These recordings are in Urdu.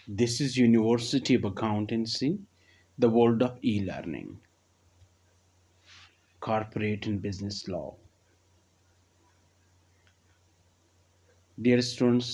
This is University of Accountancy, the world of e-learning, corporate and business law. Dear students,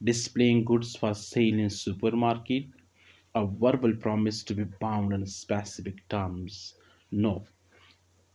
displaying goods for sale in supermarket, a verbal promise to be bound on specific terms. No.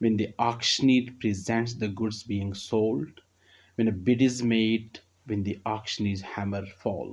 when the auctioneer presents the goods being sold, when a bid is made, when the auctioneer's hammer fall।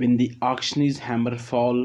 when the auctioneer's hammer fall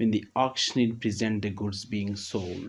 when the auctioneer present the goods being sold,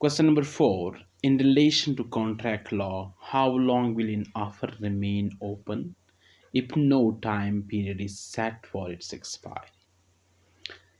Question number 4, in relation to contract law, how long will an offer remain open if no time period is set for its expiry?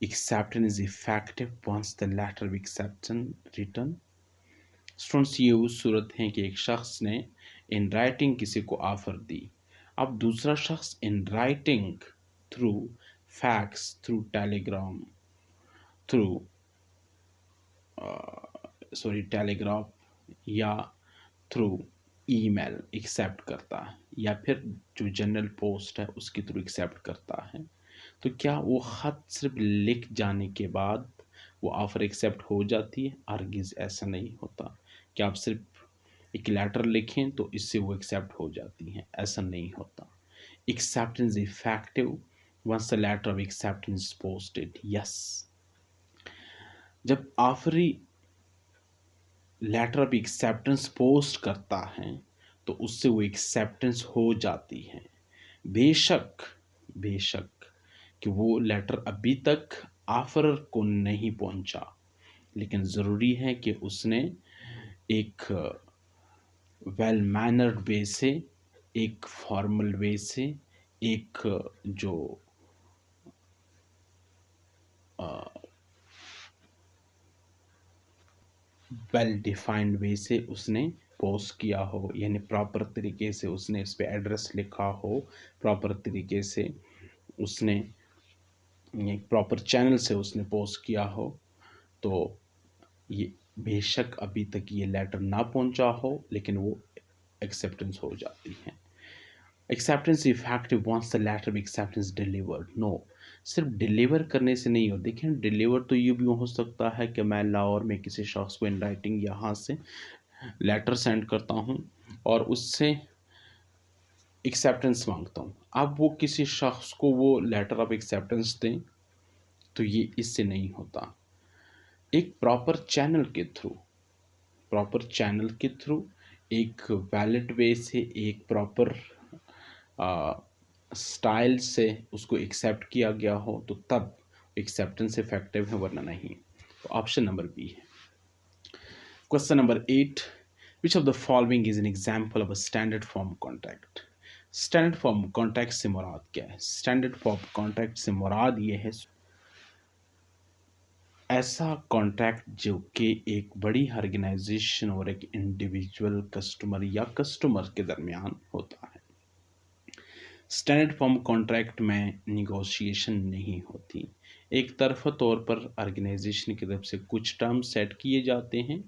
Acceptance is effective once the letter of acceptance written. Students یہ وہ صورت ہے کہ ایک شخص نے ان رائٹنگ کسی کو آفر دی. اب دوسرا شخص in writing through fax, through telegram, through telegraph یا تھرو ای میل ایکسیپٹ کرتا ہے، یا پھر جو جنرل پوسٹ ہے اس کے تھرو ایکسیپٹ کرتا ہے، تو کیا وہ خط صرف لکھ جانے کے بعد وہ آفر ایکسیپٹ ہو جاتی ہے؟ ہرگز ایسا نہیں ہوتا کہ آپ صرف ایک لیٹر لکھیں تو اس سے وہ ایکسیپٹ ہو جاتی ہیں، ایسا نہیں ہوتا. Acceptance effective once the letter of acceptance is posted. Yes. جب آفری لیٹر آف ایکسیپٹنس پوسٹ کرتا ہے تو اس سے وہ ایکسیپٹنس ہو جاتی ہے، بے شک کہ وہ لیٹر ابھی تک آفرر کو نہیں پہنچا، لیکن ضروری ہے کہ اس نے ایک ویل مینرڈ وے سے، ایک فارمل وے سے، ایک جو ویل ڈیفائنڈ وے سے اس نے پوسٹ کیا ہو، یعنی پراپر طریقے سے اس نے اس پہ ایڈریس لکھا ہو، پراپر طریقے سے اس نے پراپر چینل سے اس نے پوسٹ کیا ہو، تو یہ بے شک ابھی تک یہ لیٹر نہ پہنچا ہو لیکن وہ ایکسیپٹنس ہو جاتی ہے. Acceptance effective once the letter acceptance delivered. No, صرف ڈیلیور کرنے سے نہیں ہو. دیکھیں ڈیلیور تو یہ بھی ہو سکتا ہے کہ میں لاہور میں کسی شخص کو ان رائٹنگ یہاں سے لیٹر سینڈ کرتا ہوں اور اس سے ایکسیپٹنس مانگتا ہوں، اب وہ کسی شخص کو وہ لیٹر آف ایکسیپٹنس دیں، تو یہ اس سے نہیں ہوتا. ایک پراپر چینل کے تھرو ایک ویلڈ وے سے، ایک پراپر سٹائل سے اس کو ایکسیپٹ کیا گیا ہو تو تب ایکسیپٹنس افیکٹو ہے، ورنہ نہیں. تو آپشن نمبر بی ہے. Question number 8. Which of the following is an example of a standard form contract? Standard form contract سے مراد کیا ہے؟ اسٹینڈرڈ فارم کانٹریکٹ سے مراد یہ ہے ایسا کانٹریکٹ جو کہ ایک بڑی آرگنائزیشن اور ایک انڈیویجول کسٹمر یا کسٹمر کے درمیان ہوتا ہے. اسٹینڈرڈ فارم کانٹریکٹ میں نیگوشیشن نہیں ہوتی، ایک طرفہ طور پر آرگنائزیشن کی طرف سے کچھ ٹرم سیٹ کیے جاتے ہیں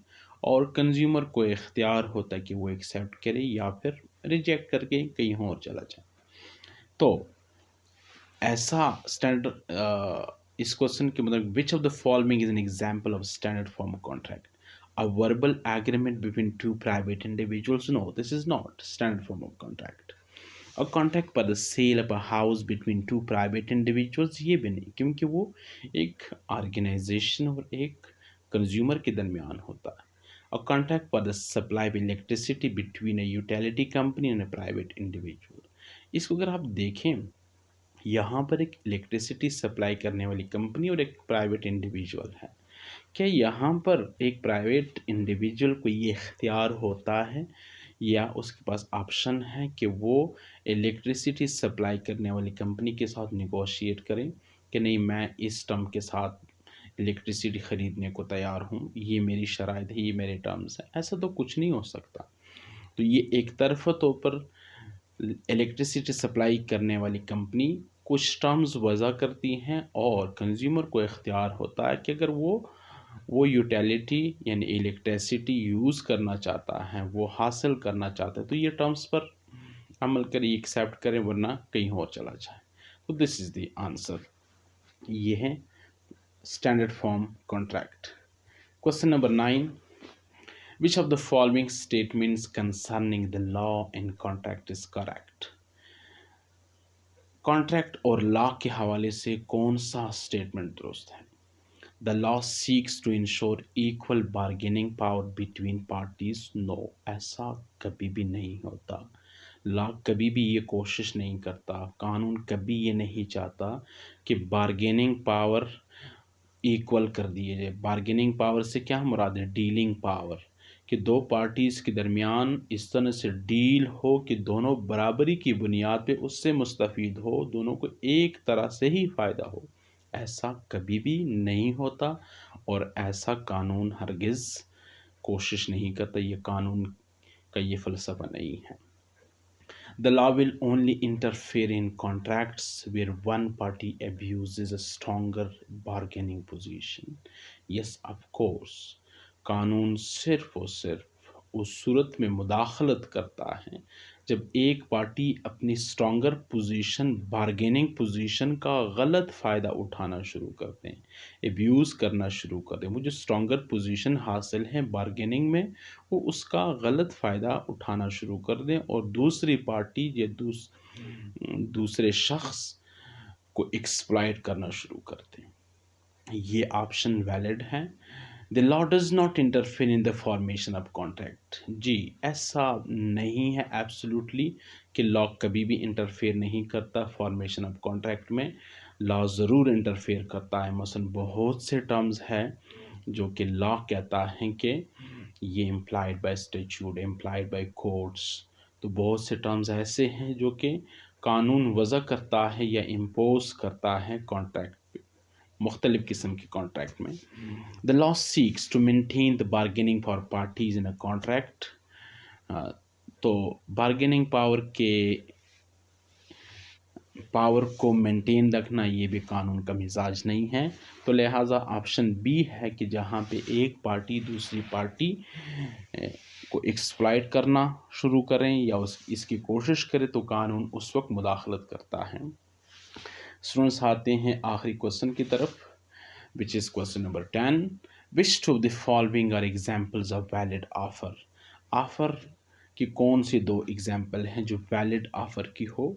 اور کنزیومر کو اختیار ہوتا ہے کہ وہ ایکسیپٹ کرے یا پھر ریجیکٹ کر کے کہیں اور چلا جائے. تو ایسا اسٹینڈرڈ اس کوشچن کے مطلب which of the following is an example of standard form contract? A verbal agreement between two private individuals? No, this is not standard form of contract. A contract for the sale of a house between two private individuals? یہ بھی نہیں، کیونکہ وہ ایک آرگنائزیشن اور ایک کنزیومر کے درمیان ہوتا ہے. A contract for the supply of electricity between a utility company and a private individual. اس کو اگر آپ دیکھیں، یہاں پر ایک الیکٹریسٹی سپلائی کرنے والی کمپنی اور ایک پرائیویٹ انڈیویجول ہے. کیا یہاں پر ایک پرائیویٹ انڈیویجول کو یہ اختیار ہوتا ہے یا اس کے پاس آپشن ہے کہ وہ الیکٹریسٹی سپلائی کرنے والی کمپنی کے ساتھ نیگوشیٹ کریں کہ نہیں میں اس ٹرم کے ساتھ الیکٹریسٹی خریدنے کو تیار ہوں، یہ میری شرائط ہے، یہ میرے ٹرمز ہیں؟ ایسا تو کچھ نہیں ہو سکتا. تو یہ ایک طرفہ طور پر الیکٹریسٹی سپلائی کرنے والی کمپنی کچھ ٹرمز وضع کرتی ہیں اور کنزیومر کو اختیار ہوتا ہے کہ اگر وہ یوٹیلیٹی یعنی الیکٹریسٹی یوز کرنا چاہتا ہے، وہ حاصل کرنا چاہتا ہے، تو یہ ٹرمز پر عمل کریں، ایکسیپٹ کریں، ورنہ کہیں اور چلا جائے. تو دس از دی آنسر. یہ ہے standard form contract. Question number 9. Which of the following statements concerning the law and contract is correct? Contract اور لا کے حوالے سے کون سا اسٹیٹمنٹ درست ہے؟ The law seeks to ensure equal bargaining power between parties. No, ایسا کبھی بھی نہیں ہوتا. لا کبھی بھی یہ کوشش نہیں کرتا، قانون کبھی یہ نہیں چاہتا کہ بارگیننگ پاور ایکول کر دیے جائے. بارگیننگ پاور سے کیا مراد ہے؟ ڈیلنگ پاور، کہ دو پارٹیز کے درمیان اس طرح سے ڈیل ہو کہ دونوں برابری کی بنیاد پہ اس سے مستفید ہو، دونوں کو ایک طرح سے ہی فائدہ ہو. ایسا کبھی بھی نہیں ہوتا اور ایسا قانون ہرگز کوشش نہیں کرتا، یہ قانون کا یہ فلسفہ نہیں ہے. The law will only interfere in contracts where one party abuses a stronger bargaining position. Yes, of course. قانون صرف اور صرف اس صورت میں مداخلت کرتا ہے جب ایک پارٹی اپنی اسٹرانگر پوزیشن، بارگیننگ پوزیشن کا غلط فائدہ اٹھانا شروع کرتے ہیں، ایبیوز کرنا شروع کر دیں. وہ جو اسٹرانگر پوزیشن حاصل ہے بارگیننگ میں، وہ اس کا غلط فائدہ اٹھانا شروع کر دیں اور دوسری پارٹی یا دوسرے شخص کو ایکسپلائٹ کرنا شروع کر دیں. یہ آپشن ویلڈ ہے. The law does not interfere in the formation of contract. جی ایسا نہیں ہے ایبسولوٹلی کہ لا کبھی بھی انٹرفیئر نہیں کرتا فارمیشن آف کانٹریکٹ میں. لا ضرور انٹرفیئر کرتا ہے. مثلا بہت سے ٹرمز ہے جو کہ لا کہتا ہے کہ یہ implied by statute, implied by courts. تو بہت سے ٹرمز ایسے ہیں جو کہ قانون وضع کرتا ہے یا امپوز کرتا ہے کانٹریکٹ پہ، مختلف قسم کے کانٹریکٹ میں. The law seeks to maintain the bargaining power parties in a contract. تو بارگیننگ پاور کو مینٹین رکھنا یہ بھی قانون کا مزاج نہیں ہے. تو لہٰذا آپشن بی ہے کہ جہاں پہ ایک پارٹی دوسری پارٹی کو ایکسپلائٹ کرنا شروع کریں یا اس کی کوشش کرے تو قانون اس وقت مداخلت کرتا ہے. اسٹوڈنٹس آتے ہیں آخری کوشچن کی طرف، which is question number 10. Which of the following are examples of valid offer? Offer کی کون سی دو ایگزامپل ہیں جو ویلڈ آفر کی ہو؟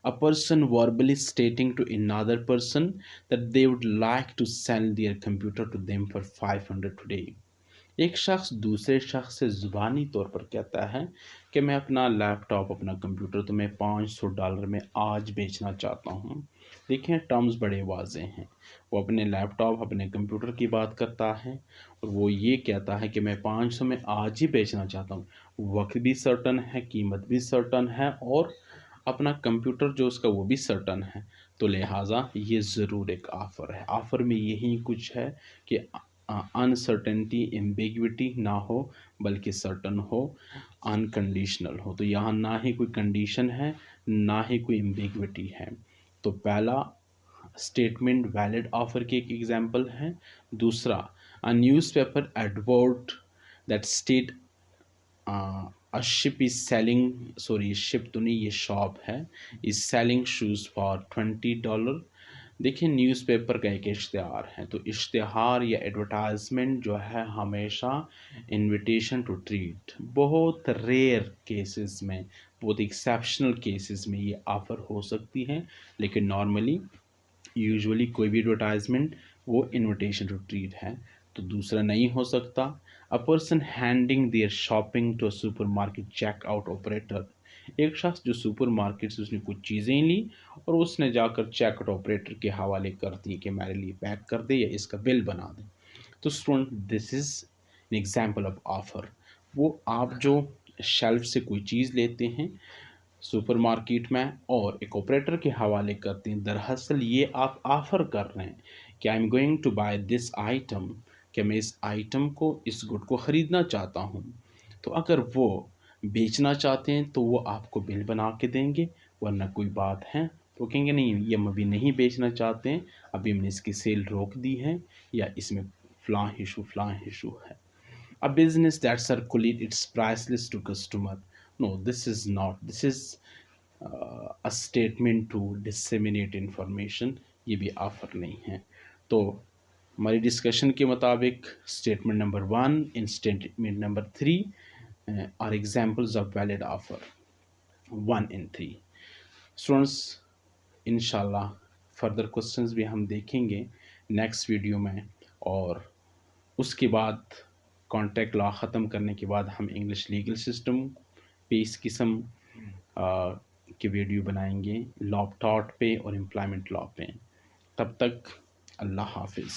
A person verbally stating to another person that they would like to sell their computer to them for 500 today. ایک شخص دوسرے شخص سے زبانی طور پر کہتا ہے کہ میں اپنا لیپ ٹاپ، اپنا کمپیوٹر تمہیں $500 میں آج بیچنا چاہتا ہوں. دیکھیں ٹرمز بڑے واضح ہیں. وہ اپنے لیپ ٹاپ، اپنے کمپیوٹر کی بات کرتا ہے اور وہ یہ کہتا ہے کہ میں 500 میں آج ہی بیچنا چاہتا ہوں. وقت بھی سرٹن ہے، قیمت بھی سرٹن ہے اور اپنا کمپیوٹر جو اس کا وہ بھی سرٹن ہے. تو لہٰذا یہ ضرور ایک آفر ہے. آفر میں یہی کچھ ہے کہ انسرٹنٹی، ایمبیگوٹی نہ ہو بلکہ سرٹن ہو، انکنڈیشنل ہو. تو یہاں نہ ہی کوئی کنڈیشن ہے نہ ہی کوئی ایمبیگوٹی ہے. تو پہلا اسٹیٹمنٹ ویلڈ آفر کی ایک ایگزامپل ہے. دوسرا a newspaper advert that state a ship is selling, sorry ship تو نہیں یہ شاپ ہے، is selling shoes for $20. دیکھیں نیوز پیپر کا ایک اشتہار ہے، تو اشتہار یا ایڈورٹائزمنٹ جو ہے ہمیشہ انویٹیشن ٹو ٹریٹ، بہت ریئر کیسز میں، بہت ایکسیپشنل کیسز میں یہ آفر ہو سکتی ہے، لیکن نارملی یوزولی کوئی بھی ایڈورٹائزمنٹ وہ انویٹیشن ٹو ٹریٹ ہے. تو دوسرا نہیں ہو سکتا. A person handing their shopping to a supermarket checkout operator. ایک شخص جو سپر مارکیٹ سے اس نے کچھ چیزیں لی اور اس نے جا کر چیک آؤٹ آپریٹر کے حوالے کر دی کہ میرے لیے پیک کر دے یا اس کا بل بنا دے. تو student this is an example of offer. وہ آپ جو شیلف سے کوئی چیز لیتے ہیں سپر مارکیٹ میں اور ایک آپریٹر کے حوالے کرتے ہیں، دراصل یہ آپ آفر کر رہے ہیں کہ I am going to buy this item, کہ میں اس آئٹم کو، اس گڈ کو خریدنا چاہتا ہوں. تو اگر وہ بیچنا چاہتے ہیں تو وہ آپ کو بل بنا کے دیں گے، ورنہ کوئی بات ہے تو کہیں گے نہیں یہ ہم ابھی نہیں بیچنا چاہتے ہیں، ابھی ہم نے اس کی سیل روک دی ہے یا اس میں فلاں ایشو ہے. A business that circulate its price list to customer. No, this is not. This is a statement to disseminate information. یہ بھی آفر نہیں ہے. تو ہماری ڈسکشن کے مطابق statement number 1 in statement number 3 are examples of valid offer 1 and 3. Students انشاءاللہ فردر کوسچنز بھی ہم دیکھیں گے نیکسٹ ویڈیو میں، اور اس کے بعد کانٹریکٹ لا ختم کرنے کے بعد ہم انگلش لیگل سسٹم پہ اس قسم کے ویڈیو بنائیں گے، لا ٹاٹ پہ اور امپلائمنٹ لا پہ. تب تک اللہ حافظ.